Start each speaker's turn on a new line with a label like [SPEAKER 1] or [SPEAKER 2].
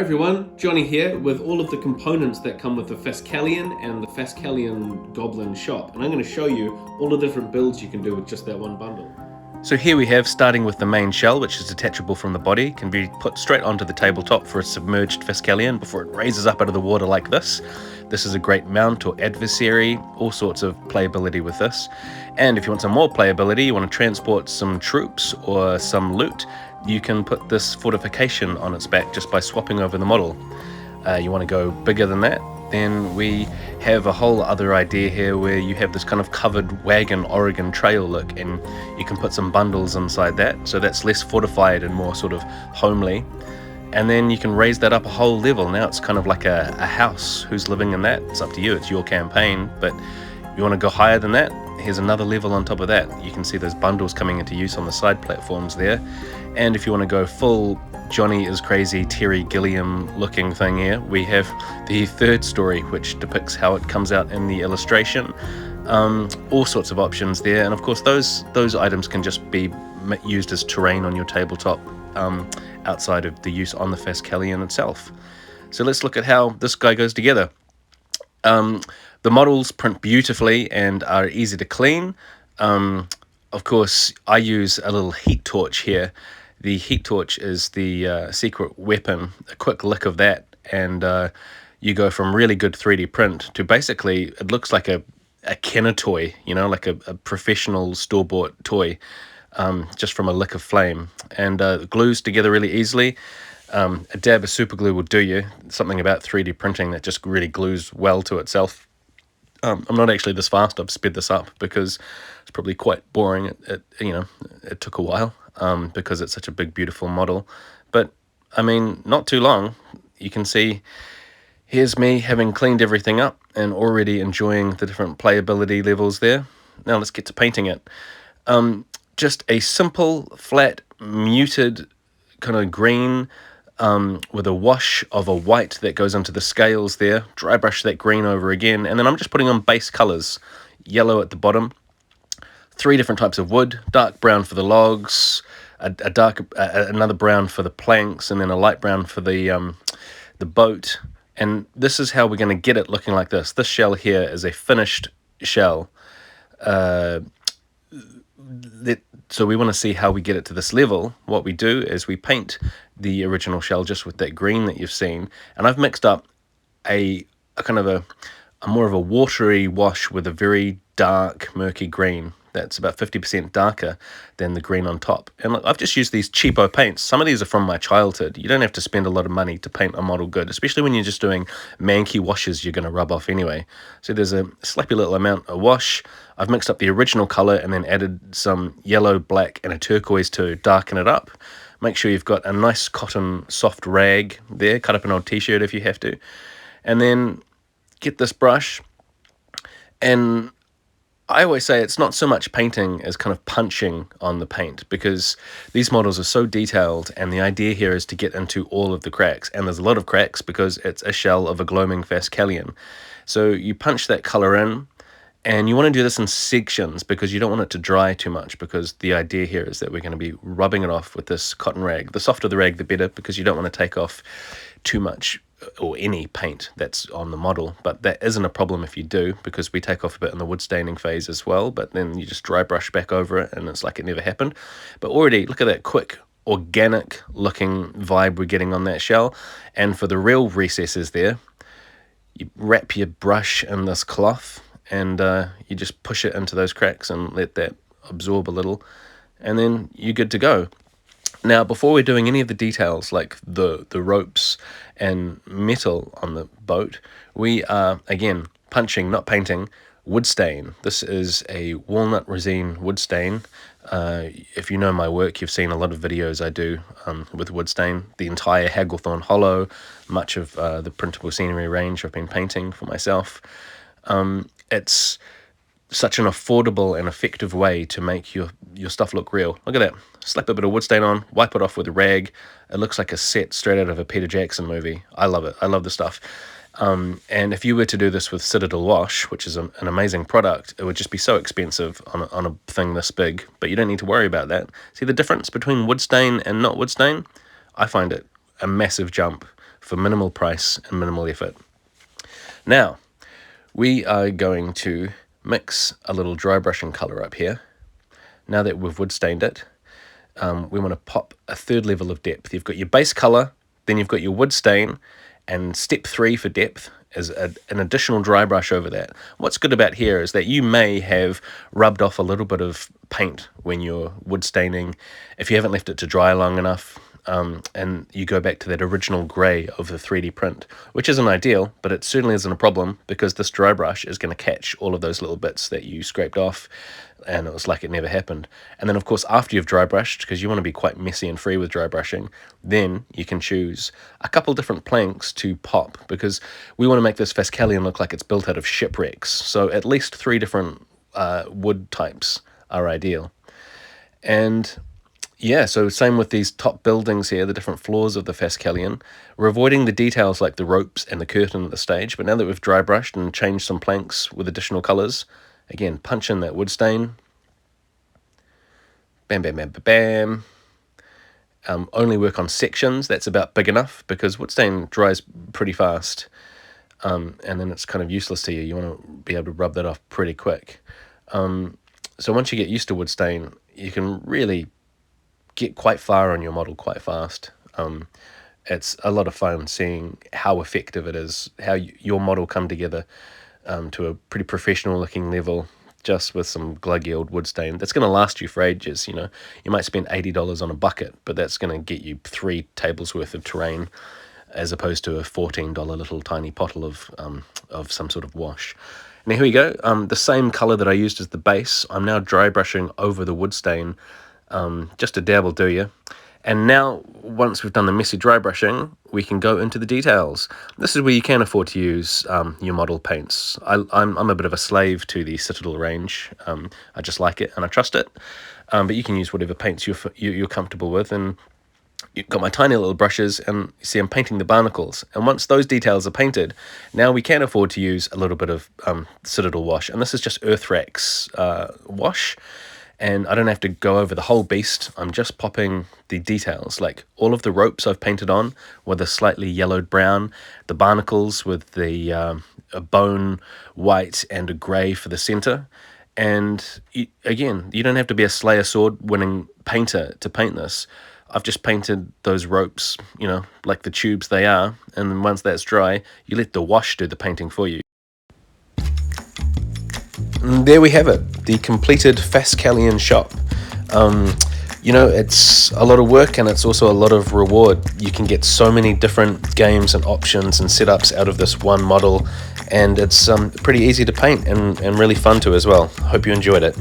[SPEAKER 1] Hi everyone, Johnny here with all of the components that come with the Fastcallion and the Fastcallion Goblin shop, and I'm going to show you all the different builds you can do with just that one bundle.
[SPEAKER 2] So here we have, starting with the main shell, which is detachable from the body, can be put straight onto the tabletop for a submerged Fastcallion before it raises up out of the water like this. This is a great mount or adversary, all sorts of playability with this. And if you want some more playability, you want to transport some troops or some loot, you can put this fortification on its back just by swapping over the model. You want to go bigger than that, then we have a whole other idea here where you have this kind of covered wagon Oregon Trail look, and you can put some bundles inside that, so that's less fortified and more sort of homely. And then you can raise that up a whole level. Now it's kind of like a house. Who's living in that? It's up to you, it's your campaign. But you want to go higher than that, here's another level on top of that. You can see those bundles coming into use on the side platforms there. And if you want to go full Johnny is crazy Terry Gilliam looking thing here, we have the third story, which depicts how it comes out in the illustration. All sorts of options there, and of course those items can just be used as terrain on your tabletop, outside of the use on the Fastcallion itself. So let's look at how this guy goes together. The models print beautifully and are easy to clean. Of course, I use a little heat torch here. The heat torch is the secret weapon. A quick lick of that, and you go from really good 3D print to basically, it looks like a Kenner toy, you know, like a professional store-bought toy, just from a lick of flame. And glues together really easily. A dab of super glue will do you. Something about 3D printing that just really glues well to itself. I'm not actually this fast. I've sped this up because it's probably quite boring. It took a while, because it's such a big, beautiful model. But I mean, not too long. You can see here's me having cleaned everything up and already enjoying the different playability levels there. Now let's get to painting it. Just a simple, flat, muted kind of green, with a wash of a white that goes into the scales there. Dry brush that green over again, and then I'm just putting on base colors. Yellow at the bottom, 3 different types of wood, dark brown for the logs, another brown for the planks, and then a light brown for the boat. And this is how we're going to get it looking like this. This shell here is a finished shell. So we want to see how we get it to this level. What we do is we paint the original shell just with that green that you've seen, and I've mixed up a kind of a more of a watery wash with a very dark murky green that's about 50% darker than the green on top. And look, I've just used these cheapo paints. Some of these are from my childhood. You don't have to spend a lot of money to paint a model good, especially when you're just doing manky washes you're going to rub off anyway. So there's a slappy little amount of wash. I've mixed up the original color and then added some yellow, black, and a turquoise to darken it up. Make sure you've got a nice cotton soft rag there. Cut up an old t-shirt if you have to. And then get this brush, and I always say it's not so much painting as kind of punching on the paint, because these models are so detailed, and the idea here is to get into all of the cracks, and there's a lot of cracks because it's a shell of a gloaming Fastcallion. So you punch that color in, and you want to do this in sections because you don't want it to dry too much, because the idea here is that we're going to be rubbing it off with this cotton rag. The softer the rag, the better, because you don't want to take off too much or any paint that's on the model. But that isn't a problem if you do, because we take off a bit in the wood staining phase as well, but then you just dry brush back over it and it's like it never happened. But already look at that quick organic looking vibe we're getting on that shell. And for the real recesses there, you wrap your brush in this cloth and you just push it into those cracks and let that absorb a little, and then you're good to go. Now, before we're doing any of the details like the ropes and metal on the boat, we are, again, punching, not painting, wood stain. This is a walnut resin wood stain. If you know my work, you've seen a lot of videos I do with wood stain. The entire Hagglethorn Hollow, much of the printable scenery range I've been painting for myself. It's such an affordable and effective way to make your stuff look real. Look at that. Slap a bit of wood stain on, wipe it off with a rag. It looks like a set straight out of a Peter Jackson movie. I love it. I love the stuff. And if you were to do this with Citadel Wash, which is an amazing product, it would just be so expensive on a thing this big, but you don't need to worry about that. See the difference between wood stain and not wood stain? I find it a massive jump for minimal price and minimal effort. Now, we are going to mix a little dry brushing color up here. Now that we've wood stained it, we want to pop a third level of depth. You've got your base color, then you've got your wood stain, and step 3 for depth is an additional dry brush over that. What's good about here is that you may have rubbed off a little bit of paint when you're wood staining if you haven't left it to dry long enough, and you go back to that original grey of the 3D print, which isn't ideal, but it certainly isn't a problem because this dry brush is going to catch all of those little bits that you scraped off, and it was like it never happened. And then of course after you've dry brushed, because you want to be quite messy and free with dry brushing, then you can choose a couple different planks to pop, because we want to make this Fastcallion look like it's built out of shipwrecks, so at least 3 different wood types are ideal. And yeah, so same with these top buildings here, the different floors of the Fastcallion. We're avoiding the details like the ropes and the curtain at the stage, but now that we've dry brushed and changed some planks with additional colours, again, punch in that wood stain. Bam, bam, bam, bam, bam. Only work on sections, that's about big enough, because wood stain dries pretty fast, and then it's kind of useless to you. You want to be able to rub that off pretty quick. So once you get used to wood stain, you can really get quite far on your model quite fast. It's a lot of fun seeing how effective it is, how your model come together to a pretty professional looking level, just with some gluggy old wood stain that's going to last you for ages. You know, you might spend $80 on a bucket, but that's going to get you 3 tables worth of terrain, as opposed to a $14 little tiny bottle of some sort of wash. Now here we go. The same color that I used as the base, I'm now dry brushing over the wood stain, just a dab will do you. And now, once we've done the messy dry brushing, we can go into the details. This is where you can afford to use your model paints. I'm a bit of a slave to the Citadel range. I just like it and I trust it. But you can use whatever paints you're comfortable with. And you've got my tiny little brushes, and you see I'm painting the barnacles. And once those details are painted, now we can afford to use a little bit of Citadel wash. And this is just Earthrax wash. And I don't have to go over the whole beast. I'm just popping the details, like all of the ropes I've painted on with a slightly yellowed brown, the barnacles with the a bone white and a grey for the center. And again, you don't have to be a Slayer sword winning painter to paint this. I've just painted those ropes, you know, like the tubes they are. And then once that's dry, you let the wash do the painting for you. And there we have it, the completed Fastcallion shop. You know, it's a lot of work and it's also a lot of reward. You can get so many different games and options and setups out of this one model, and it's pretty easy to paint and really fun to as well. Hope you enjoyed it.